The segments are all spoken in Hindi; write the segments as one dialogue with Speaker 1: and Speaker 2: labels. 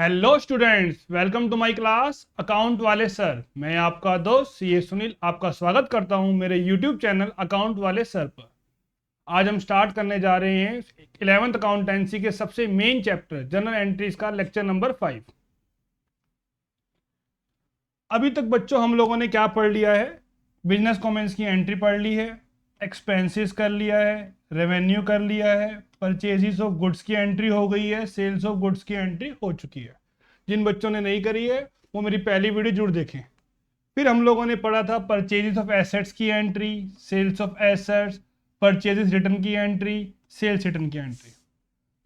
Speaker 1: Hello students, welcome to my class account वाले सर। मैं आपका दोस्त सीए सुनील आपका स्वागत करता हूं मेरे यूट्यूब चैनल अकाउंट वाले सर पर। आज हम स्टार्ट करने जा रहे हैं 11th अकाउंटेंसी के सबसे मेन चैप्टर जनरल एंट्रीज का लेक्चर नंबर 5। अभी तक बच्चों हम लोगों ने क्या पढ़ लिया है? बिजनेस कॉमेंस की एंट्री पढ़ ली है, एक्सपेंसेस कर लिया है, रेवेन्यू कर लिया है, परचेजेस ऑफ गुड्स की एंट्री हो गई है, सेल्स ऑफ गुड्स की एंट्री हो चुकी है। जिन बच्चों ने नहीं करी है वो मेरी पहली वीडियो जरूर देखें। फिर हम लोगों ने पढ़ा था परचेजेस ऑफ एसेट्स की entry, sales of assets, purchases return की एंट्री, सेल्स रिटर्न की एंट्री।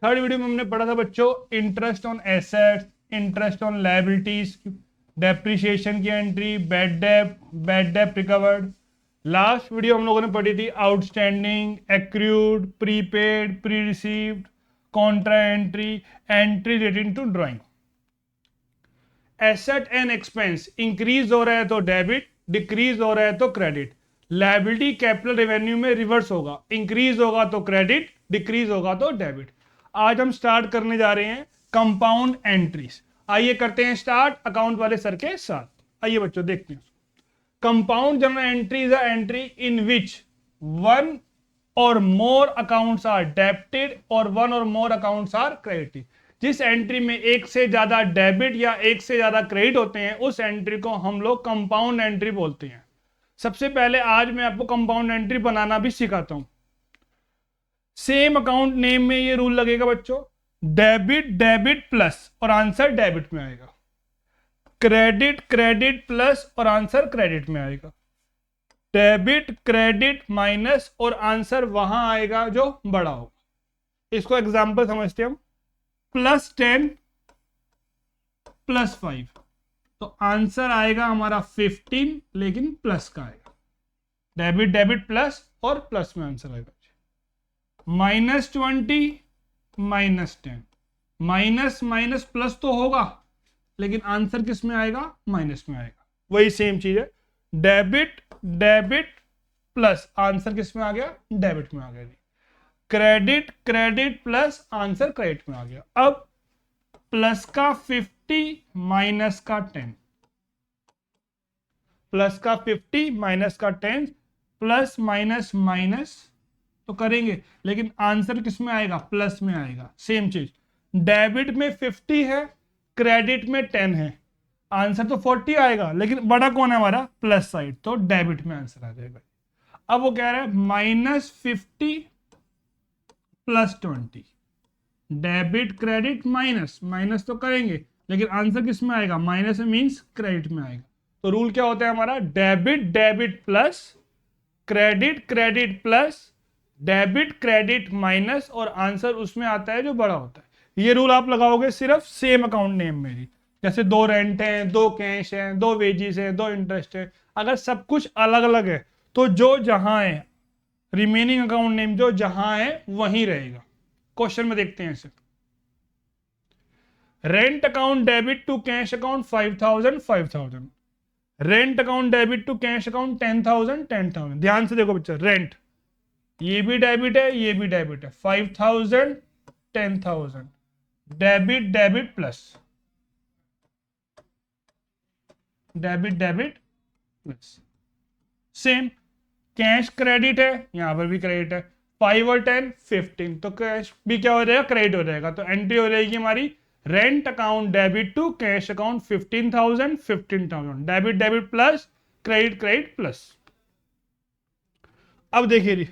Speaker 1: थर्ड वीडियो में हमने पढ़ा था बच्चों interest on assets, interest on liabilities, depreciation की entry, bad debt recovered. Last video हम लोगों ने पढ़ी थी outstanding, accrued, prepaid, pre received, contra entry, entry relating to drawing. Asset and expense increase हो रहा है तो डेबिट, डिक्रीज हो रहा है तो क्रेडिट। लायबिलिटी कैपिटल रेवेन्यू में रिवर्स होगा, इंक्रीज होगा तो क्रेडिट, डिक्रीज होगा तो डेबिट। आज हम स्टार्ट करने जा रहे हैं कंपाउंड एंट्रीज। आइए करते हैं स्टार्ट अकाउंट वाले सर के साथ। आइए बच्चों देखते हैं। Compound general entry is a entry in which one और मोर अकाउंट्स आर डेबिटेड और वन और मोर अकाउंट्स आर क्रेडिटेड। जिस एंट्री में एक से ज्यादा डेबिट या एक से ज्यादा क्रेडिट होते हैं उस एंट्री को हम लोग कंपाउंड एंट्री बोलते हैं। सबसे पहले आज मैं आपको कंपाउंड एंट्री बनाना भी सिखाता हूं। सेम अकाउंट नेम में ये रूल लगेगा बच्चों, डेबिट डेबिट प्लस और आंसर डेबिट में आएगा, क्रेडिट क्रेडिट प्लस और आंसर क्रेडिट में आएगा, डेबिट क्रेडिट माइनस और आंसर वहां आएगा जो बड़ा होगा। इसको एग्जांपल समझते हैं हम। +10 +5 तो आंसर आएगा हमारा 15, लेकिन प्लस का आएगा। डेबिट डेबिट प्लस और प्लस में आंसर आएगा। -20 -10, माइनस माइनस प्लस तो होगा लेकिन आंसर किस में आएगा? माइनस में आएगा। वही सेम चीज है, डेबिट डेबिट प्लस आंसर किस में आ गया? डेबिट में आ गया। Credit credit plus answer credit में आ गया। अब प्लस का 50 माइनस का 10, प्लस का 50 माइनस का 10, प्लस माइनस माइनस तो करेंगे लेकिन आंसर किस में आएगा? प्लस में आएगा। सेम चीज, डेबिट में 50 है, क्रेडिट में 10 है, आंसर तो 40 आएगा लेकिन बड़ा कौन है हमारा? प्लस साइड, तो डेबिट में आंसर आ जाएगा। अब वो कह रहा है -50 +20, डेबिट क्रेडिट माइनस माइनस तो करेंगे लेकिन आंसर किस में आएगा? माइनस में, मींस क्रेडिट में आएगा। तो रूल क्या होता है हमारा? Debit debit plus, credit credit plus, debit credit minus और आंसर उसमें आता है जो बड़ा होता है। ये रूल आप लगाओगे सिर्फ सेम अकाउंट नेम में ही। जैसे 2 रेंट हैं, 2 कैश हैं, 2 वेजिस हैं, 2 इंटरेस्ट है, अगर सब कुछ अलग अलग है तो जो जहां है रिमेनिंग अकाउंट नेम जो जहां है वहीं रहेगा। क्वेश्चन में देखते हैं इसे। Rent account debit to cash account 5000 5000, rent account debit to cash account 10,000 10,000। ध्यान से देखो बच्चा, रेंट ये भी डेबिट है, ये भी डेबिट है, 5000 10,000, debit debit plus, debit debit plus. Same cash credit है, यहां पर भी क्रेडिट है, 5 और 10 15, तो कैश भी क्या हो जाएगा? क्रेडिट हो जाएगा। तो एंट्री हो जाएगी हमारी rent account debit to cash account 15,000 15,000, debit debit plus, credit credit plus. अब देखिए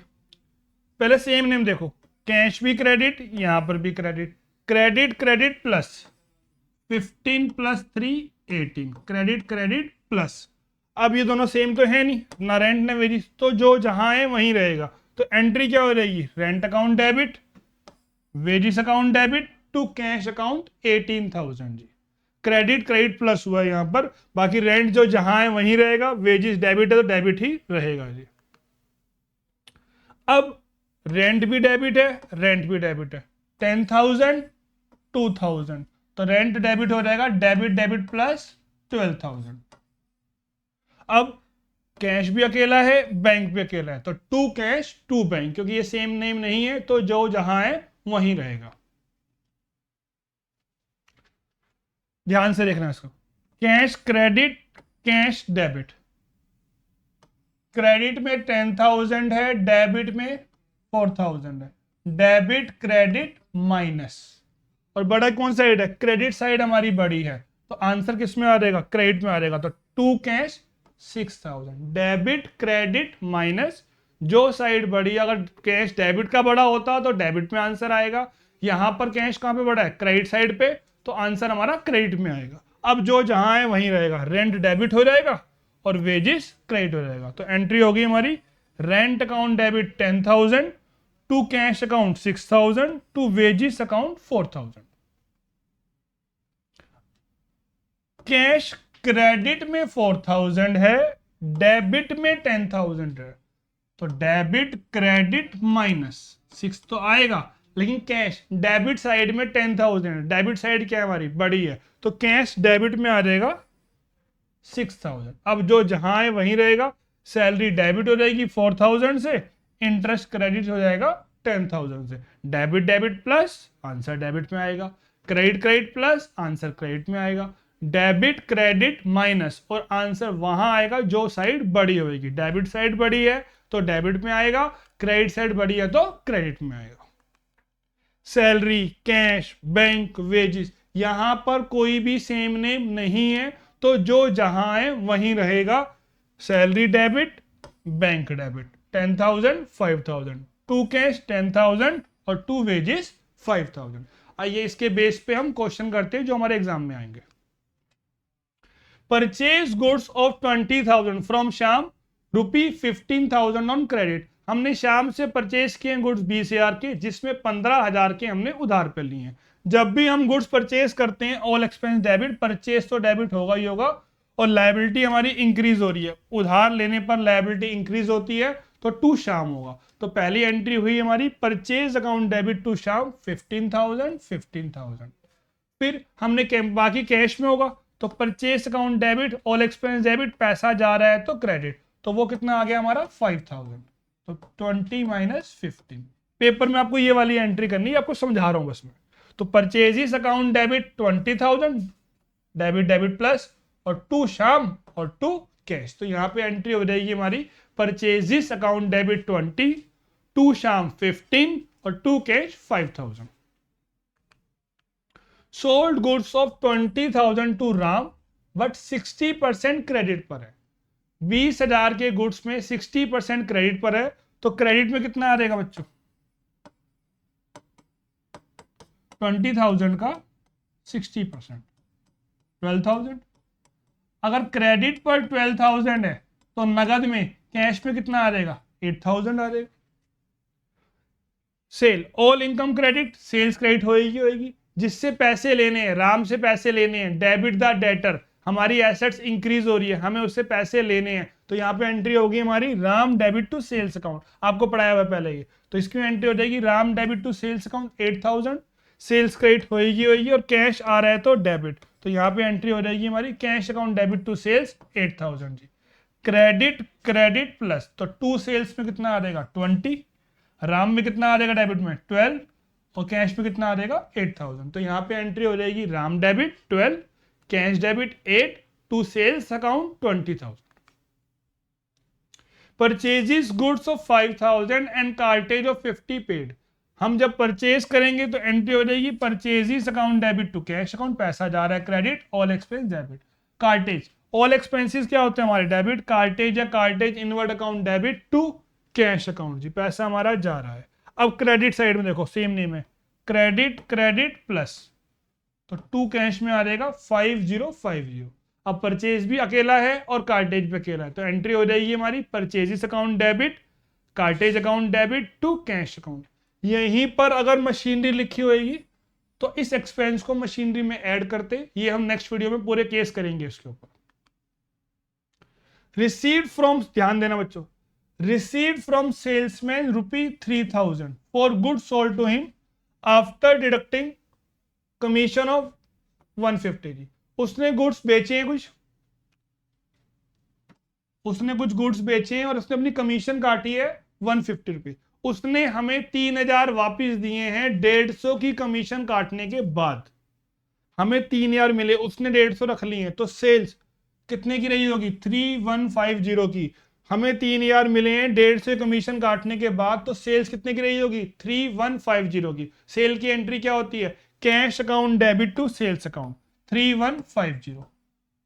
Speaker 1: पहले सेम नेम देखो, कैश भी क्रेडिट, यहां पर भी credit, credit credit plus, 15 + 3 18, credit credit plus. अब ये दोनों सेम तो है नहीं, ना रेंट ना वेजिस, तो जो जहां है वहीं रहेगा। तो एंट्री क्या हो रहेगी? Rent account debit, wages account debit to cash account 18,000 जी। क्रेडिट क्रेडिट प्लस हुआ है यहां पर, बाकी रेंट जो जहां है वहीं रहेगा, वेजिस डेबिट है तो डेबिट ही रहेगा जी। अब रेंट भी डेबिट है, रेंट भी डेबिट है, 10,000 2,000, तो रेंट डेबिट हो जाएगा, डेबिट डेबिट प्लस 12,000। अब कैश भी अकेला है, बैंक भी अकेला है, तो 2 कैश 2 बैंक, क्योंकि ये सेम नेम नहीं है तो जो जहां है वहीं रहेगा। ध्यान से देखना इसको, cash credit cash debit. Credit में 10,000 है, डेबिट में 4,000 है, डेबिट क्रेडिट माइनस, और बड़ा कौन साइड है, क्रेडिट साइड हमारी बड़ी है, तो आंसर किस में आ जाएगा, क्रेडिट में आ जाएगा। तो 2 कैश 6,000, डेबिट क्रेडिट माइनस, जो साइड बड़ी, अगर कैश डेबिट का बड़ा होता तो डेबिट में आंसर आएगा, यहां पर कैश कहां पे बड़ा है, क्रेडिट साइड पे, तो आंसर हमारा क्रेडिट में आएगा। अब जो जहां है वहीं रहेगा, रेंट डेबिट हो जाएगा और वेजेस क्रेडिट हो जाएगा। तो एंट्री होगी हमारी, rent account debit 10,000, to cash account 6,000, to wages account 4,000। Cash credit में 4,000 है, डेबिट में 10,000 है, तो डेबिट क्रेडिट माइनस 6 तो आएगा, लेकिन कैश डेबिट साइड में 10,000, डेबिट साइड क्या है हमारी बड़ी है, तो कैश डेबिट में आ जाएगा 6,000। अब जो जहां है वहीं रहेगा, सैलरी डेबिट हो जाएगी 4,000 से, इंटरेस्ट क्रेडिट हो जाएगा 10,000 से, debit debit plus answer debit में आएगा, credit credit plus answer credit में आएगा, डेबिट क्रेडिट माइनस, और आंसर वहां आएगा जो साइड बड़ी होगी, डेबिट साइड बड़ी है तो डेबिट में आएगा, क्रेडिट साइड बड़ी है तो क्रेडिट में आएगा। सैलरी, कैश, बैंक, वेजेस, यहां पर कोई भी सेम नेम नहीं है, तो जो जहां है वहीं रहेगा, salary debit, bank debit, 10,000 5,000, to cash 10,000 और टू वेजेस 5,000। आइए इसके बेस पे हम क्वेश्चन करते हैं जो हमारे एग्जाम में आएंगे। Purchase goods of 20,000 from Shyam, ₹15,000 on credit. हमने श्याम से परचेज किए गुड्स 20,000 के, जिसमें 15,000 के हमने उधार पे लिए हैं। जब भी हम गुड्स परचेज करते हैं ऑल एक्सपेंस डेबिट, परचेज तो डेबिट होगा ही होगा, और लायबिलिटी हमारी इंक्रीज हो रही है, उधार लेने पर लायबिलिटी इंक्रीज होती है, तो टू श्याम होगा। तो पहली एंट्री हुई हमारी purchase account debit to Shyam 15,000। फिर हमने बाकी कैश में होगा, तो purchase account debit all expense debit, पैसा जा रहा है तो क्रेडिट, तो वो कितना आ गया हमारा 5,000, तो 20 माइनस 15। पेपर में आपको ये वाली एंट्री करनी है, आपको समझा रहा हूं बस में। तो purchases account debit 20,000, debit debit plus, और टू श्याम और टू कैश, तो यहां पे एंट्री हो जाएगी हमारी purchases account debit 20, to Shyam 15 और to cash 5,000। Sold goods of 20,000 to Ram, but 60% credit पर है। 20,000 के गुड्स में 60% क्रेडिट पर है, तो क्रेडिट में कितना आ जाएगा बच्चों, 20,000 का 60% 12,000। अगर क्रेडिट पर 12,000 है तो नगद में कैश में कितना आ जाएगा, 8,000 आ जाएगा। Sale, all income credit, sales credit होएगी, जिससे पैसे लेने हैं, राम से पैसे लेने हैं, डेबिट द डेटर, हमारी एसेट्स इंक्रीज हो रही है, हमें उससे पैसे लेने हैं, तो यहाँ पे एंट्री होगी हमारी Ram debit to sales account, आपको पढ़ाया हुआ पहले ये, तो इसकी एंट्री हो जाएगी Ram debit to sales account 8,000, sales credit होएगी और कैश आ रहा है तो डेबिट, तो यहाँ पे एंट्री हो जाएगी हमारी cash account debit to sales 8,000 जी। क्रेडिट क्रेडिट प्लस, तो टू सेल्स में कितना आ जाएगा 20, राम में कितना आ जाएगा डेबिट में 12, और कैश में कितना आ जाएगा 8,000, तो यहाँ पे एंट्री हो जाएगी Ram debit 12, cash debit 8, to sales account 20,000। Purchases goods of 5,000 and cartage of 50 paid, हम जब परचेज करेंगे तो एंट्री हो जाएगी purchases account debit to cash account, पैसा जा रहा है credit, all expense debit. Cartage, all expenses क्या होते हैं हमारे डेबिट, कार्टेज या cartage inward account debit to cash account जी, पैसा हमारा जा रहा है। अब क्रेडिट साइड में देखो सेम नेम है, क्रेडिट क्रेडिट प्लस, तो टू कैश में आ जाएगा 5050। अब परचेज भी अकेला है और कार्टेज भी अकेला है, तो एंट्री हो जाएगी हमारी purchases account debit, cartage account debit to cash account. यहीं पर अगर मशीनरी लिखी होगी तो इस एक्सपेंस को मशीनरी में ऐड करते, ये हम नेक्स्ट वीडियो में पूरे केस करेंगे इसके ऊपर। रिसीव्ड फ्रॉम, ध्यान देना बच्चों, received from salesman ₹3,000 for good sold to him after deducting commission of 150 जी। उसने गुड्स बेचे हैं, उसने कुछ गुड्स बेचे हैं और उसने अपनी कमीशन काटी है 150 रुपए, उसने हमें 3,000 वापिस दिए हैं 150 की कमीशन काटने के बाद। हमें 3,000 मिले, उसने 150 रख लिए, तो सेल्स कितने की रही होगी? 3150 की। हमें 3,000 मिले हैं, 150 कमीशन काटने के बाद, तो सेल्स कितने की रही होगी? 3150 की। सेल की एंट्री क्या होती है? Cash account debit to sales account 3150।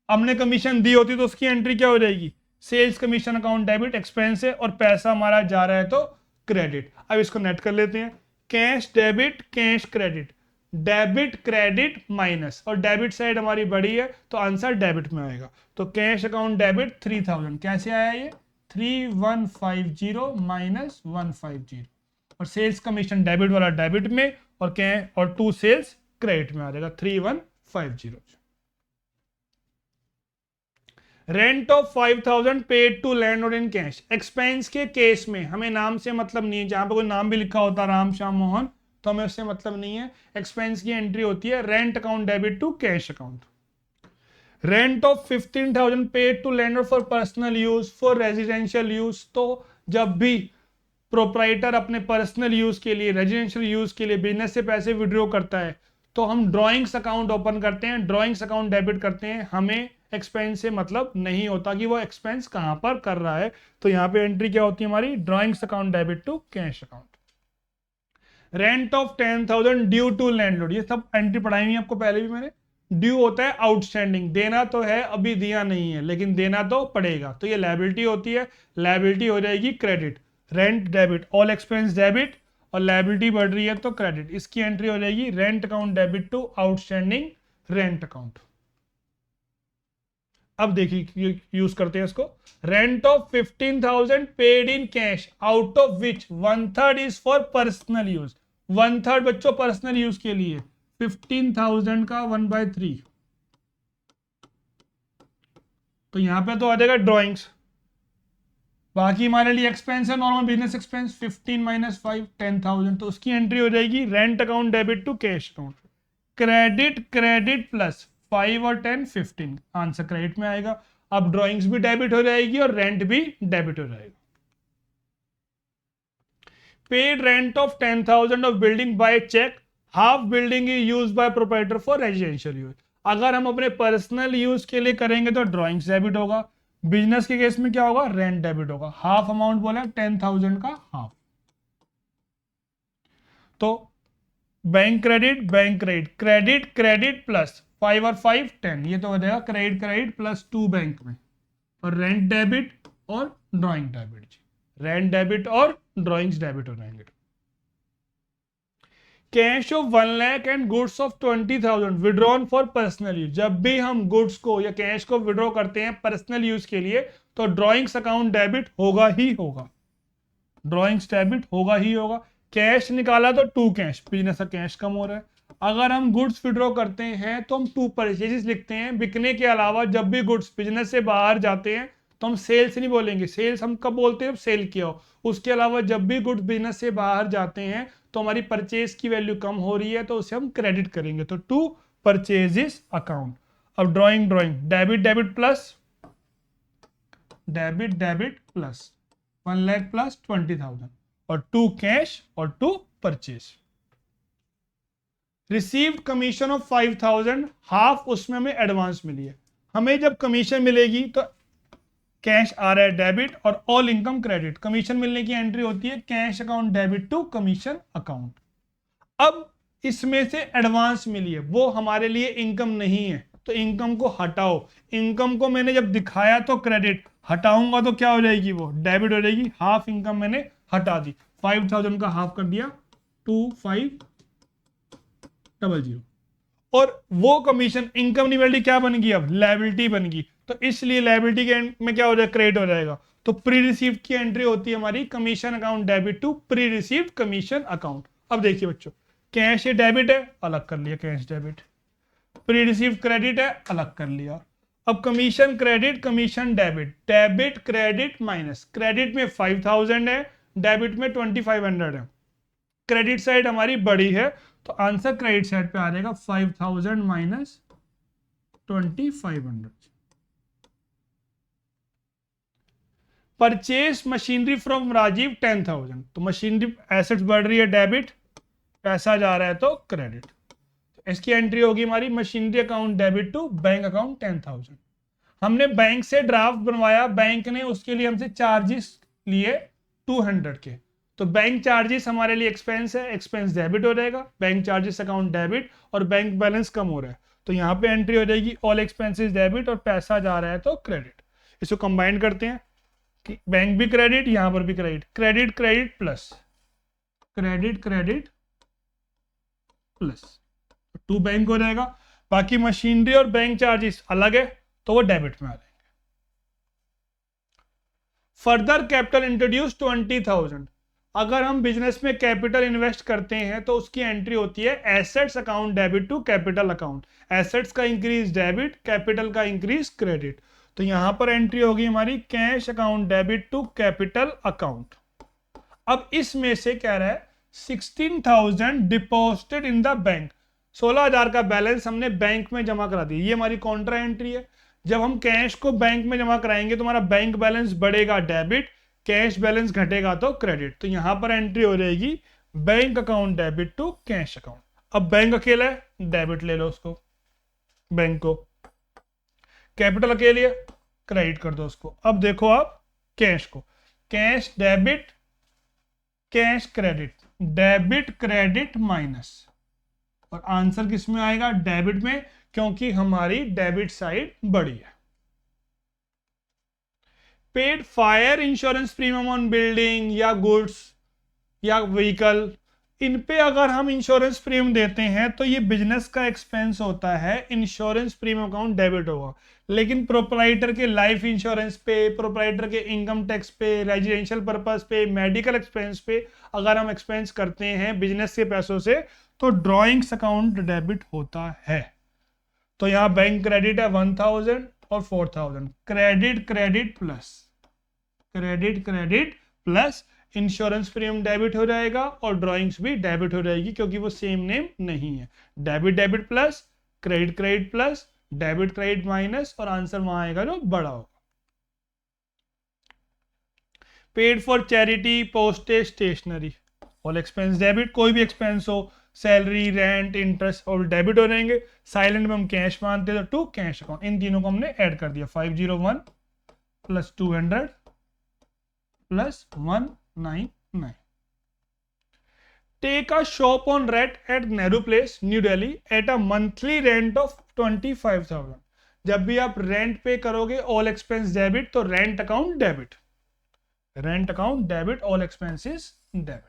Speaker 1: हमने कमीशन दी होती तो उसकी एंट्री क्या हो जाएगी? Sales commission account debit, expense है और पैसा हमारा जा रहा है तो क्रेडिट। अब इसको नेट कर लेते हैं। Cash debit, cash credit, debit credit minus, और डेबिट साइड हमारी बड़ी है तो आंसर डेबिट में आएगा। तो कैश अकाउंट डेबिट 3000, कैसे आया ये? 3150 माइनस 150, और सेल्स कमीशन डेबिट वाला डेबिट में, और टू सेल्स क्रेडिट में आ जाएगा 3150। Rent of 5000 paid to landlord in cash. Expense के केस में हमें नाम से मतलब नहीं है, जहां पर कोई नाम भी लिखा होता राम श्याम मोहन तो हमें उससे मतलब नहीं है। एक्सपेंस की एंट्री होती है rent account debit to cash account. Rent of 15,000 paid to landlord for personal use, for residential use. तो जब भी प्रोप्राइटर अपने पर्सनल यूज के लिए, रेजिडेंशियल यूज के लिए बिजनेस से पैसे विड्रॉ करता है तो हम ड्रॉइंग्स अकाउंट ओपन करते हैं, ड्रॉइंग्स अकाउंट डेबिट करते हैं। हमें एक्सपेंस से मतलब नहीं होता कि वो एक्सपेंस कहां पर कर रहा है। तो यहां पे एंट्री क्या होती है हमारी? Drawings account debit to cash account. Rent of 10,000 due to landlord, ये सब एंट्री पढ़ाई हुई आपको पहले भी मैंने। ड्यू होता है आउटस्टैंडिंग, देना तो है, अभी दिया नहीं है लेकिन देना तो पड़ेगा, तो ये लायबिलिटी होती है। लायबिलिटी हो जाएगी credit. Rent debit, all expense debit, और लायबिलिटी बढ़ रही है तो क्रेडिट। इसकी एंट्री हो जाएगी rent account debit to outstanding rent account. अब देखिए यूज करते हैं इसको। Rent of 15,000 paid in cash, out of which 1/3 is for personal use. 1/3 बच्चों पर्सनल यूज के लिए, 15,000 का 1/3, तो यहां पे तो आ जाएगा ड्रॉइंग्स। बाकी हमारे लिए एक्सपेंस है नॉर्मल बिजनेस एक्सपेंस, 15 माइनस 5 10,000, तो उसकी एंट्री हो जाएगी rent account debit to cash account. Credit, credit plus 5 और 10 15, आंसर क्रेडिट में आएगा। अब ड्रॉइंग्स भी डेबिट हो जाएगी और रेंट भी डेबिट हो जाएगा। Paid rent of 10,000 of building by cheque, half building is used by proprietor for residential use. अगर हम अपने पर्सनल यूज के लिए करेंगे तो ड्रॉइंग्स डेबिट होगा, बिजनेस के केस में क्या होगा? रेंट डेबिट होगा। हाफ अमाउंट बोला 10,000 का हाफ, तो bank credit, bank credit, credit credit plus 5 और 5 10, ये तो हो जाएगा क्रेडिट क्रेडिट प्लस 2 बैंक में, और रेंट डेबिट और ड्रॉइंग डेबिट। रेंट डेबिट और ड्रॉइंग्स डेबिट हो जाएंगे। Cash of 1 lakh and goods of 20,000 withdrawn for personal use. जब भी हम गुड्स को या कैश को विड्रॉ करते हैं पर्सनल यूज के लिए तो ड्रॉइंग्स अकाउंट डेबिट होगा ही होगा, ड्रॉइंग्स डेबिट होगा ही होगा। कैश निकाला तो टू कैश, बिजनेस का कैश कम हो रहा है। अगर हम गुड्स विड्रॉ करते हैं तो हम टू परचेजेस लिखते हैं। बिकने के अलावा जब भी गुड्स बिजनेस से बाहर जाते हैं तो हम सेल्स नहीं बोलेंगे, सेल्स हम कब बोलते हैं? सेल किया हो। उसके अलावा जब भी गुड्स बिजनेस से बाहर जाते हैं तो हमारी परचेज की वैल्यू कम हो रही है तो उसे हम क्रेडिट करेंगे, तो टू परचेजेस अकाउंट। अब drawing, drawing debit debit plus debit debit plus 1 lakh plus 20,000, और टू कैश और to purchase. Received commission of 5,000, half उसमें हमें एडवांस मिली है। हमें जब कमीशन मिलेगी तो कैश आ रहा है डेबिट और ऑल इनकम क्रेडिट। कमीशन मिलने की एंट्री होती है cash account debit to commission account. अब इसमें से एडवांस मिली है, वो हमारे लिए इनकम नहीं है, तो इनकम को हटाओ। इनकम को मैंने जब दिखाया तो क्रेडिट, हटाऊंगा तो क्या हो जाएगी? वो डेबिट हो जाएगी। हाफ इनकम मैंने हटा दी, 5,000 का हाफ कर दिया 2500, और वो कमीशन इनकम नहीं मिली, क्या बन गई? अब लायबिलिटी बन गई, तो इसलिए लायबिलिटी के एंड में क्या हो जाएगा? क्रेडिट हो जाएगा। तो प्री रिसीव्ड की एंट्री होती है हमारी commission account debit to pre received commission account. अब देखिए बच्चों, कैश डेबिट है, अलग कर लिया cash debit, pre received credit है, अलग कर लिया। अब commission credit, commission debit, debit credit minus, credit में 5,000 है, डेबिट में 2,500 है। क्रेडिट साइड हमारी बड़ी है तो आंसर क्रेडिट साइड पे आ जाएगा 5,000 minus 2,500। Purchase machinery from Rajiv 10,000, तो मशीनरी एसेट्स बढ़ रही है डेबिट, पैसा जा रहा है तो क्रेडिट। इसकी एंट्री होगी हमारी machinery account debit to bank account 10,000। हमने बैंक से ड्राफ्ट बनवाया, बैंक ने उसके लिए हमसे चार्जेस लिए 200 के, तो बैंक चार्जेस हमारे लिए एक्सपेंस है, एक्सपेंस डेबिट हो जाएगा, बैंक चार्जेस अकाउंट डेबिट, और बैंक बैलेंस कम हो रहा है तो यहाँ पे एंट्री हो जाएगी ऑल एक्सपेंसेस डेबिट और पैसा जा रहा है तो क्रेडिट। इसको कंबाइन करते हैं कि बैंक भी क्रेडिट, यहां पर भी credit, credit credit plus credit credit plus, to bank हो जाएगा। बाकी मशीनरी और बैंक चार्जेस अलग है तो वो डेबिट में आ जाएंगे। Further capital introduce 20,000। अगर हम बिजनेस में कैपिटल इन्वेस्ट करते हैं तो उसकी एंट्री होती है assets account debit to capital account. Assets का इंक्रीज डेबिट, कैपिटल का इंक्रीज क्रेडिट। तो यहां पर एंट्री होगी हमारी cash account debit to capital account. अब इसमें से कह रहा है 16,000 डिपॉजिटेड इन द बैंक, 16,000 का बैलेंस हमने बैंक में जमा करा दिया, ये हमारी कॉन्ट्रा एंट्री है। जब हम कैश को बैंक में जमा कराएंगे तो हमारा बैंक बैलेंस बढ़ेगा डेबिट, कैश बैलेंस घटेगा तो क्रेडिट। तो यहां पर एंट्री हो जाएगी bank account debit to cash account. अब बैंक अकेला है, डेबिट ले लो उसको, बैंक को, कैपिटल अकेली है, क्रेडिट कर दो उसको। अब देखो आप कैश को, cash debit cash credit, debit credit minus, और आंसर किस में आएगा? डेबिट में, क्योंकि हमारी डेबिट साइड बड़ी है। Paid fire insurance premium on building या गुड्स या व्हीकल, इन पे अगर हम इंश्योरेंस प्रीमियम देते हैं तो ये बिजनेस का एक्सपेंस होता है, इंश्योरेंस प्रीमियम अकाउंट डेबिट होगा। लेकिन प्रोप्राइटर के लाइफ इंश्योरेंस पे, प्रोप्राइटर के इनकम टैक्स पे, रेजिडेंशियल पर्पस पे, मेडिकल एक्सपेंस पे अगर हम एक्सपेंस करते हैं बिजनेस के पैसों से तो ड्रॉइंग्स अकाउंट डेबिट होता है। तो यहाँ बैंक क्रेडिट है 1,000 और 4,000, credit credit plus credit credit plus insurance premium debit हो जाएगा और ड्राइंग्स भी डेबिट हो जाएगी क्योंकि वो सेम नेम नहीं है। Debit debit plus credit credit plus debit credit minus, और आंसर वहां आएगा जो बड़ा होगा। Paid for charity, postage, stationery, all expense debit, कोई भी एक्सपेंस हो, सैलरी, रेंट, इंटरेस्ट और डेबिट हो जाएंगे। साइलेंट में हम कैश मानते थे टू कैश अकाउंट, इन तीनों को हमने ऐड कर दिया, 501 plus 200 plus 199। Take a shop on rent at Nehru Place, New Delhi at a monthly rent of 25,000। जब भी आप रेंट पे करोगे ऑल एक्सपेंस डेबिट तो rent account debit, rent account debit, all expenses debit.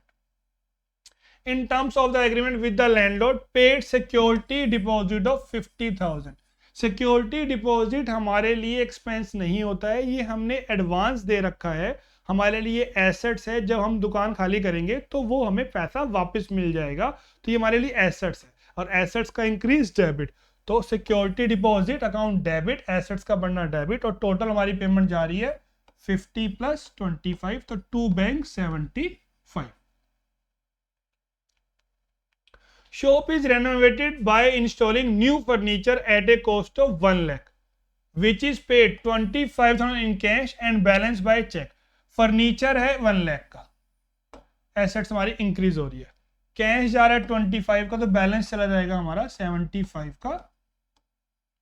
Speaker 1: In terms of the agreement with the landlord paid security deposit of 50,000। Security deposit हमारे लिए एक्सपेंस नहीं होता है, ये हमने एडवांस दे रखा है, हमारे लिए एसेट्स है। जब हम दुकान खाली करेंगे तो वो हमें पैसा वापस मिल जाएगा, तो ये हमारे लिए एसेट्स है और एसेट्स का इंक्रीज डेबिट। तो security deposit account debit, assets का बढ़ना डेबिट, और टोटल हमारी पेमेंट जा रही है 50 प्लस 25, तो to bank 75। Shop is renovated by installing new furniture at a cost of 1 lakh which is paid 25,000 in cash and balance by cheque. Furniture है 1 लाख का, एसेट्स हमारी इंक्रीज हो रही है, कैश जा रहा है 25 का, तो बैलेंस चला जाएगा हमारा 75 का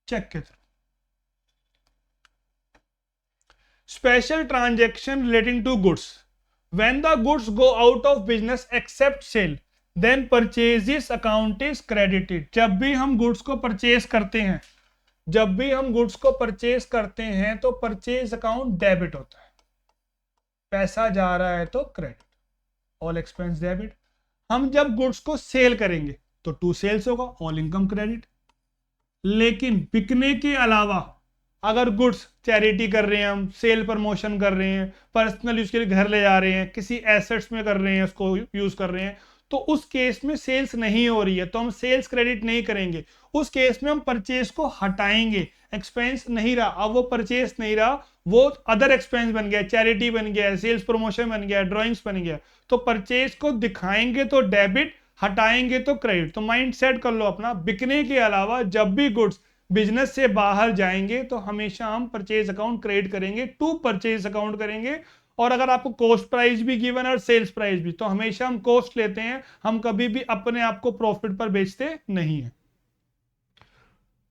Speaker 1: चेक के through. Special transaction relating to goods, when the goods go out of business except sale then purchases account is credited. जब भी हम गुड्स को परचेज करते हैं, जब भी हम गुड्स को परचेज करते हैं तो परचेज अकाउंट डेबिट होता है, पैसा जा रहा है तो क्रेडिट, ऑल एक्सपेंस डेबिट। हम जब गुड्स को सेल करेंगे तो टू सेल्स होगा, ऑल इनकम क्रेडिट। लेकिन बिकने के अलावा अगर गुड्स चैरिटी कर रहे हैं, हम सेल प्रमोशन कर रहे हैं, पर्सनल यूज के लिए घर ले जा रहे हैं, किसी एसेट्स में कर रहे हैं, उसको यूज कर रहे हैं, तो उस केस में सेल्स नहीं हो रही है तो हम सेल्स क्रेडिट नहीं करेंगे, उस केस में हम परचेज को हटाएंगे, एक्सपेंस नहीं रहा, अब वो परचेज नहीं रहा, वो अदर एक्सपेंस बन गया, चैरिटी बन गया, सेल्स प्रमोशन बन गया, ड्राइंग्स बन गया। तो परचेज को दिखाएंगे तो डेबिट, हटाएंगे तो क्रेडिट। तो माइंड सेट कर लो अपना, बिकने के अलावा जब भी गुड्स बिजनेस से बाहर जाएंगे तो हमेशा हम परचेज अकाउंट क्रेडिट करेंगे, टू परचेज अकाउंट करेंगे। और अगर आपको कॉस्ट प्राइस भी गिवन है और सेल्स प्राइस भी, तो हमेशा हम कॉस्ट लेते हैं, हम कभी भी अपने आप को प्रॉफिट पर बेचते नहीं है।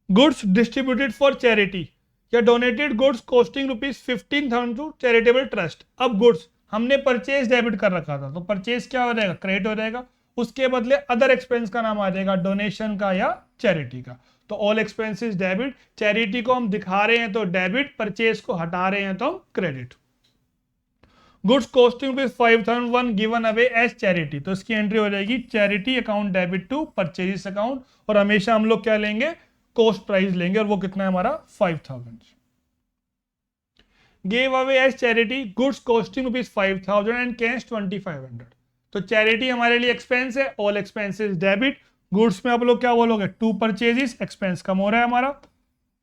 Speaker 1: गुड्स डिस्ट्रीब्यूटेड फॉर चैरिटी या donated goods costing ₹15,000 to charitable trust. अब गुड्स हमने परचेज डेबिट कर रखा था, तो परचेज क्या हो जाएगा, क्रेडिट हो जाएगा। उसके बदले अदर एक्सपेंस का नाम आ जाएगा, डोनेशन का या चैरिटी का। तो ऑल एक्सपेंसेस डेबिट, चैरिटी को हम दिखा रहे हैं तो डेबिट, परचेज को हटा रहे हैं तो credit. Goods costing ₹5,001 given away as charity, तो इसकी एंट्री हो जाएगी charity account debit to purchase account, और हमेशा हम लोग क्या लेंगे, कॉस्ट प्राइस लेंगे, और वो कितना है हमारा 5,000। Gave away as charity goods costing ₹5,000 and cash 2,500। तो चैरिटी हमारे लिए एक्सपेंस है, ऑल एक्सपेंसेस डेबिट। गुड्स में आप लोग क्या बोलोगे, टू परचेजेस, एक्सपेंस कम हो रहा है हमारा,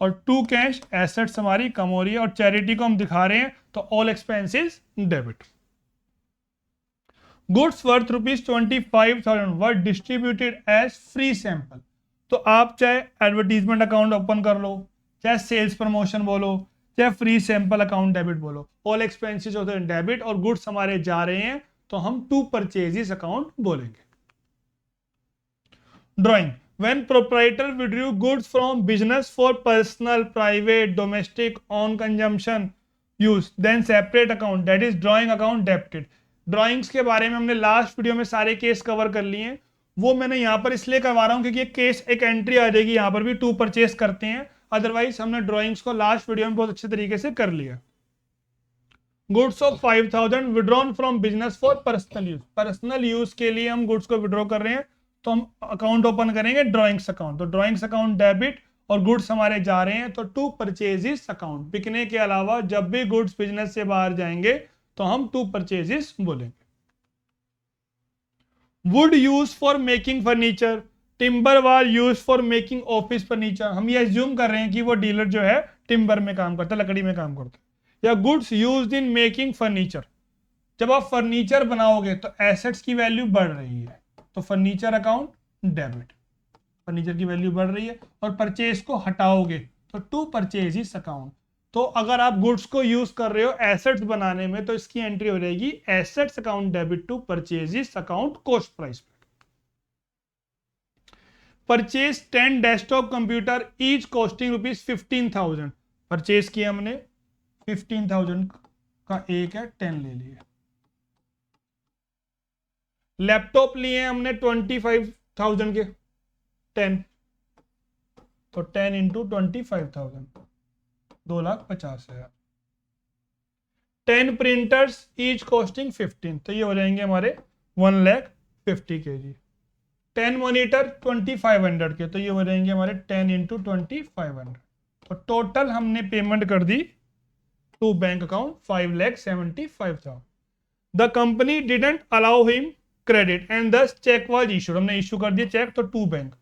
Speaker 1: और टू कैश, एसेट्स हमारी कम हो रही है, और चैरिटी को हम दिखा रहे हैं तो all expenses debit. Goods worth ₹25,000 were distributed as free sample. तो आप चाहे एडवर्टीजमेंट अकाउंट ओपन कर लो, चाहे सेल्स प्रमोशन बोलो, चाहे फ्री सैंपल अकाउंट डेबिट बोलो, ऑल एक्सपेंसेस होते हैं डेबिट, और गुड्स हमारे जा रहे हैं तो हम टू परचेजेस अकाउंट बोलेंगे। Drawing, when proprietor withdrew goods from business for personal, private, domestic, on consumption use, then separate account, that is drawing account debited। Drawings के बारे में हमने लास्ट वीडियो में सारे केस कवर कर लिए हैं, वो मैंने यहाँ पर इसलिए करवा रहा हूँ क्योंकि एक केस, एक एंट्री आ जाएगी यहाँ पर भी, टू परचेस करते हैं, अदरवाइज हमने ड्राइंग्स को लास्ट वीडियो में बहुत अच्छे तरीके से कर लिया। Goods of 5,000 withdrawn from business for personal use, personal use के लिए हम गुड्स को विड्रॉ कर रहे हैं, तो हम अकाउंट ओपन करेंगे ड्राइंग्स अकाउंट, तो ड्राइंग्स अकाउंट डेबिट, और गुड्स हमारे जा रहे हैं तो टू परचेजेस अकाउंट। बिकने के अलावा जब भी गुड्स बिजनेस से बाहर जाएंगे तो हम टू परचेजेस बोलेंगे। Would use for making furniture, timber war use for making office furniture. हम ये एज्यूम कर रहे हैं कि वो डीलर जो है टिम्बर में काम करता है, लकड़ी में काम करता है। या goods used in making furniture, जब आप फर्नीचर बनाओगे तो एसेट्स की वैल्यू बढ़ रही है, तो फर्नीचर अकाउंट डेबिट, फर्नीचर की वैल्यू बढ़ रही है, और परचेज को हटाओगे तो टू परचेजेस अकाउंट। तो अगर आप गुड्स को यूज कर रहे हो एसेट्स बनाने में तो इसकी एंट्री हो जाएगी assets account debit to purchases account cost price. Purchase 10 desktop computer each costing ₹15,000, purchase किया हमने 15,000 का एक है, 10 ले लिए। लैपटॉप लिए हमने 25,000 के 10, तो 10 इंटू 25,000 2,50,000। 10 प्रिंटर्स ईच कॉस्टिंग 15, तो ये हो जाएंगे हमारे 1,50,000 के जी। 10 मॉनिटर 2,500 के, तो ये हो जाएंगे हमारे 10 इंटू 2,500। तो टोटल हमने पेमेंट कर दी to bank account 5,75,000। The company didn't allow him credit and this cheque was issued, हमने इशू कर दिया चेक तो to bank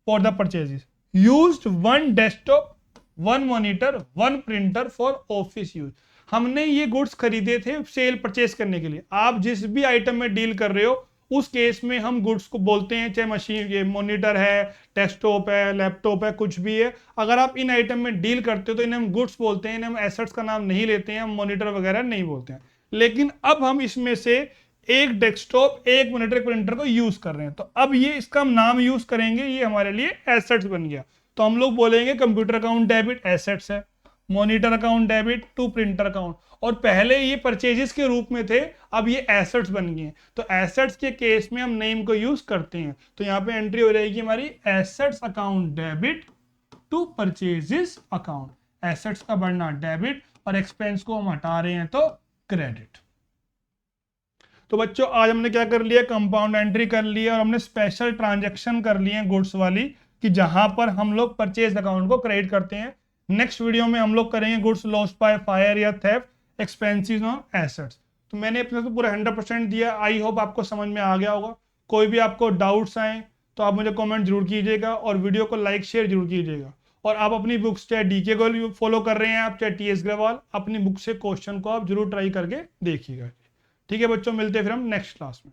Speaker 1: for the purchases. Used 1 desktop 1 monitor 1 printer for office use. हमने ये गुड्स खरीदे थे सेल परचेज करने के लिए। आप जिस भी आइटम में डील कर रहे हो उस केस में हम गुड्स को बोलते हैं, चाहे मशीन, ये मॉनिटर है, डेस्कटॉप है, लैपटॉप है, कुछ भी है, अगर आप इन आइटम में डील करते हो तो इन्हें हम गुड्स बोलते हैं, इन्हें हम एसेट्स का नाम नहीं लेते हैं, हम मॉनिटर वगैरह नहीं बोलते हैं। लेकिन अब हम इसमें से एक डेस्कटॉप, एक मॉनिटर, प्रिंटर को यूज कर रहे हैं, तो अब ये इसका हम नाम यूज करेंगे, ये हमारे लिए एसेट्स बन गया। तो हम लोग बोलेंगे कंप्यूटर अकाउंट डेबिट एसेट्स है, monitor account debit to printer account, और पहले ये परचेजेस के रूप में थे, अब ये एसेट्स बन गए। तो एसेट्स के केस में हम नेम को यूज करते हैं, तो यहाँ पे एंट्री हो जाएगी हमारी assets account debit to purchases account. Assets का बढ़ना डेबिट और एक्सपेंस को हम हटा रहे हैं तो क्रेडिट। तो बच्चों आज हमने क्या कर लिया, कंपाउंड एंट्री कर लिया, और हमने स्पेशल ट्रांजैक्शन कर लिए गुड्स वाली, कि जहां पर हम लोग परचेज अकाउंट को क्रेडिट करते हैं। नेक्स्ट वीडियो में हम लोग करेंगे गुड्स लॉस्ट बाय फायर या थेफ्ट, एक्सपेंसेस ऑन एसेट्स। तो मैंने अपने से पूरा 100% दिया, आई होप आपको समझ में आ गया होगा। कोई भी आपको डाउट्स आए तो आप मुझे कमेंट जरूर कीजिएगा, और वीडियो को लाइक शेयर जरूर कीजिएगा। और आप अपनी बुक्स, चाहे डीके को फॉलो कर रहे हैं आप, चाहे टीएस ग्रेवाल, अपनी बुक से क्वेश्चन को आप जरूर ट्राई करके देखिएगा। ठीक है बच्चों, मिलते हैं फिर हम नेक्स्ट क्लास में।